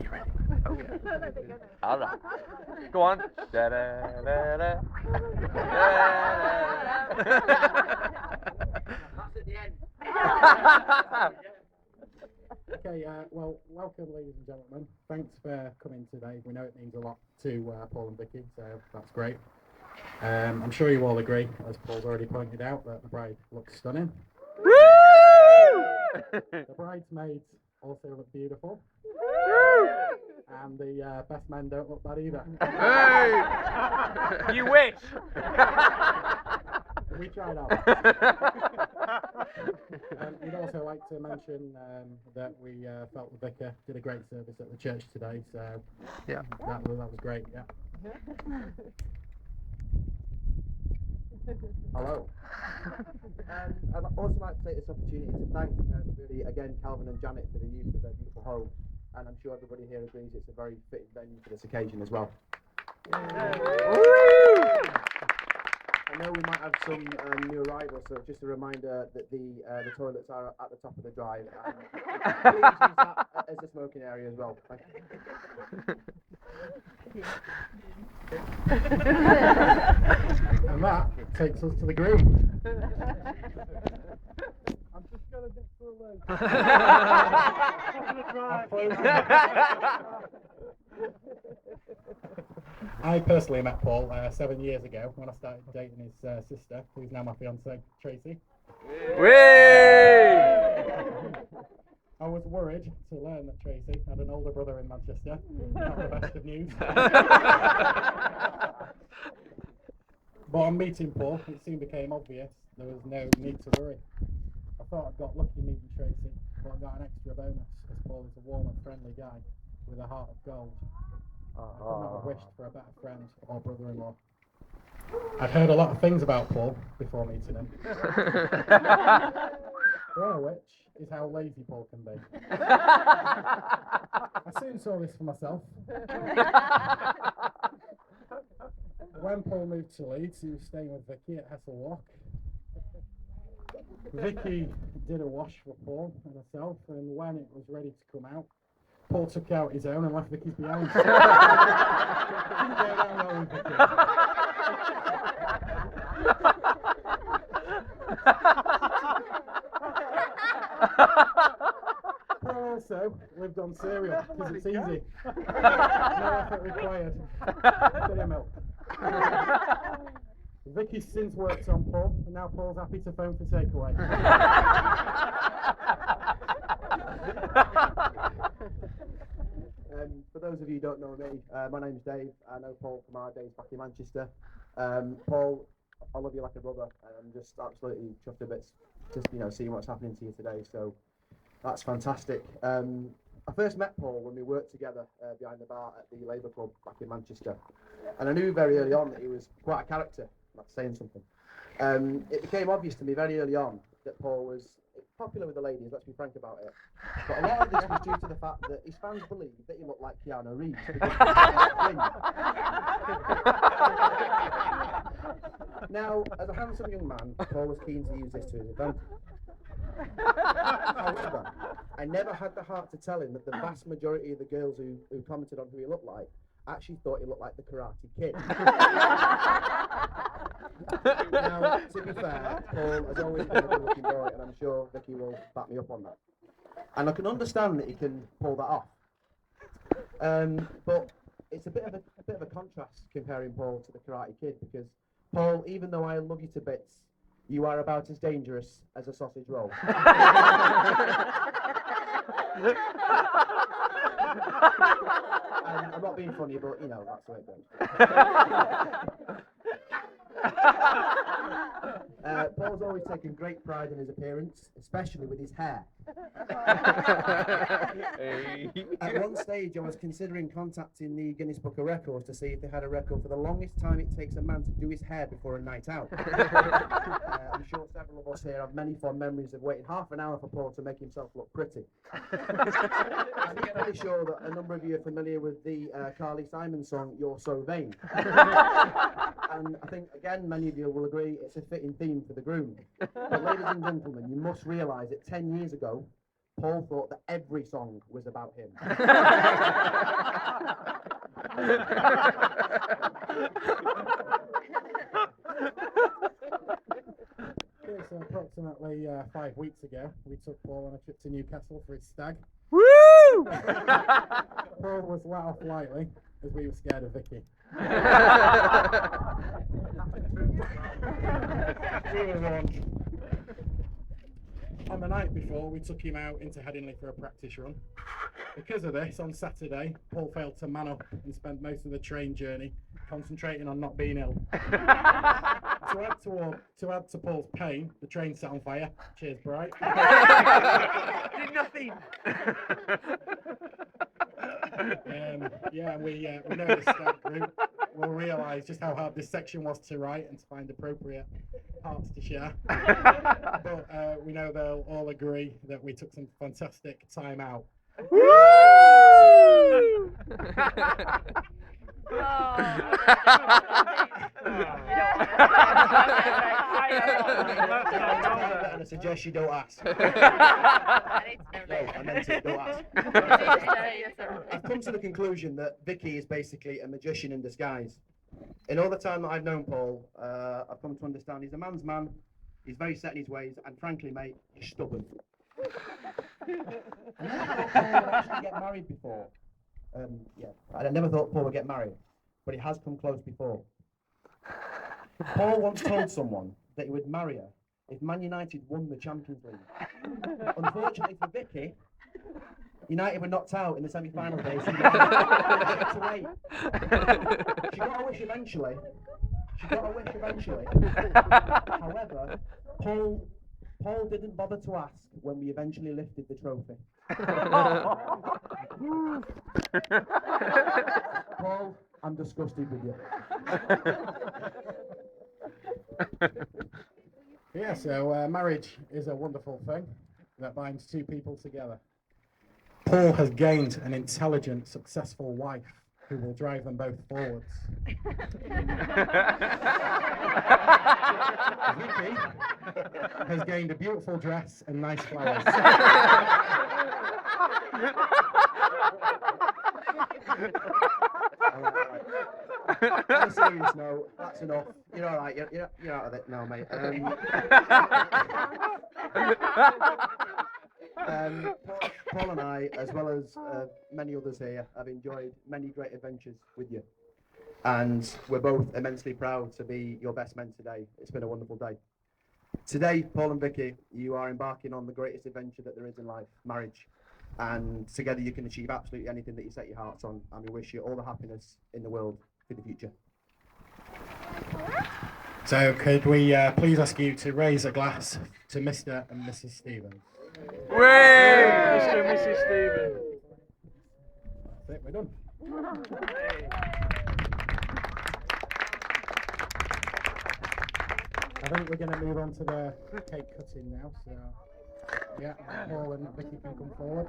You ready? Okay. All right. Go on. Da da da da. That's at the end. Okay, well, welcome, ladies and gentlemen. Thanks for coming today. We know it means a lot to Paul and Vicky, so that's great. I'm sure you all agree, as Paul's already pointed out, that the bride looks stunning. Woo! The bridesmaids also look beautiful. And the best men don't look bad either. Hey! You wish! We tried out. We'd also like to mention that we felt the vicar did a great service at the church today, so Yeah. that was great, yeah. Hello. I'd also like to take this opportunity to thank, really, again, Calvin and Janet for the use of their beautiful home. And I'm sure everybody here agrees it's a very fitting venue for this occasion as well. I know we might have some new arrivals, so just a reminder that the toilets are at the top of the drive. And please use that as a smoking area as well. Thank you. And that takes us to the groom. I'm just going to get through I personally met Paul 7 years ago when I started dating his sister, who's now my fiancée, Tracy. I was worried to learn that Tracy had an older brother in Manchester. Not the best of news. But on meeting Paul, it soon became obvious there was no need to worry. I thought I'd got lucky meeting Tracy, but I got an extra bonus, as Paul is a warm and friendly guy with a heart of gold. I could not have wished for a better friend or brother-in-law. I'd heard a lot of things about Paul before meeting him. One of which is how lazy Paul can be. I soon saw this for myself. When Paul moved to Leeds, he was staying with Vicky at Hessel Walk. Vicky did a wash for Paul and herself, and when it was ready to come out, Paul took out his own and left Vicky's behind. Didn't go down well with Vicky. Paul also lived on cereal because it's easy. No effort required. Bit of milk. Vicky's since worked on Paul, and now Paul's happy to phone for takeaway. For those of you who don't know me, my name's Dave. I know Paul from our days back in Manchester. Paul, I love you like a brother, and I'm just absolutely chuffed a bit, just seeing what's happening to you today. So that's fantastic. I first met Paul when we worked together behind the bar at the Labour Club back in Manchester, and I knew very early on that he was quite a character. That's saying something. It became obvious to me very early on that Paul was popular with the ladies, let's be frank about it. But a lot of this was due to the fact that his fans believed that he looked like Keanu Reeves. Now, as a handsome young man, Paul was keen to use this to his advantage. However, I never had the heart to tell him that the vast majority of the girls who commented on who he looked like actually thought he looked like the Karate Kid. Now, to be fair, Paul has always been a good-looking boy, and I'm sure Vicky will back me up on that. And I can understand that he can pull that off. But it's a bit of a contrast comparing Paul to the Karate Kid, because Paul, even though I love you to bits, you are about as dangerous as a sausage roll. I'm not being funny, but that's the way it goes. Paul's always taken great pride in his appearance, especially with his hair. Hey. At one stage, I was considering contacting the Guinness Book of Records to see if they had a record for the longest time it takes a man to do his hair before a night out. I'm sure several of us here have many fond memories of waiting half an hour for Paul to make himself look pretty. I'm pretty sure that a number of you are familiar with the Carly Simon song, You're So Vain. And I think, again, many of you will agree it's a fitting theme for the groom. But ladies and gentlemen, you must realise that 10 years ago, Paul thought that every song was about him. Okay, so approximately 5 weeks ago, we took Paul on a trip to Newcastle for his stag. Woo! Paul was let off lightly as we were scared of Vicky. We were warned. On the night before, we took him out into Headingley for a practice run. Because of this, on Saturday, Paul failed to man up and spent most of the train journey concentrating on not being ill. To add to Paul's pain, the train set on fire. Cheers, Bright. Did nothing. Yeah, we know the stag group will realise just how hard this section was to write and to find appropriate parts to share. But we know they'll all agree that we took some fantastic time out. Woo! And I suggest you don't ask. No, I meant it, don't ask. I've come to the conclusion that Vicky is basically a magician in disguise. In all the time that I've known Paul, I've come to understand he's a man's man, he's very set in his ways, and frankly, mate, he's stubborn. I never thought Paul would actually get married before. I never thought Paul would get married, but he has come close before. Paul once told someone that he would marry her if Man United won the Champions League. Unfortunately for Vicky, United were knocked out in the semi-final days. So she had to wait. She got a wish eventually. However, Paul didn't bother to ask when we eventually lifted the trophy. Paul, I'm disgusted with you. Yeah, so marriage is a wonderful thing that binds two people together. Paul has gained an intelligent, successful wife who will drive them both forwards. Vicky has gained a beautiful dress and nice flowers. On a serious note, that's enough. You're all right. You're out of it now, mate. Paul and I, as well as many others here, have enjoyed many great adventures with you. And we're both immensely proud to be your best men today. It's been a wonderful day. Today, Paul and Vicky, you are embarking on the greatest adventure that there is in life, marriage. And together you can achieve absolutely anything that you set your hearts on. And we wish you all the happiness in the world for the future. So could we please ask you to raise a glass to Mr. and Mrs. Stevens? Way! Mr. and Mrs. Stevens. That's it, we're done. I think we're going to move on to the cake cutting now, so yeah, Paul and Vicky can come forward.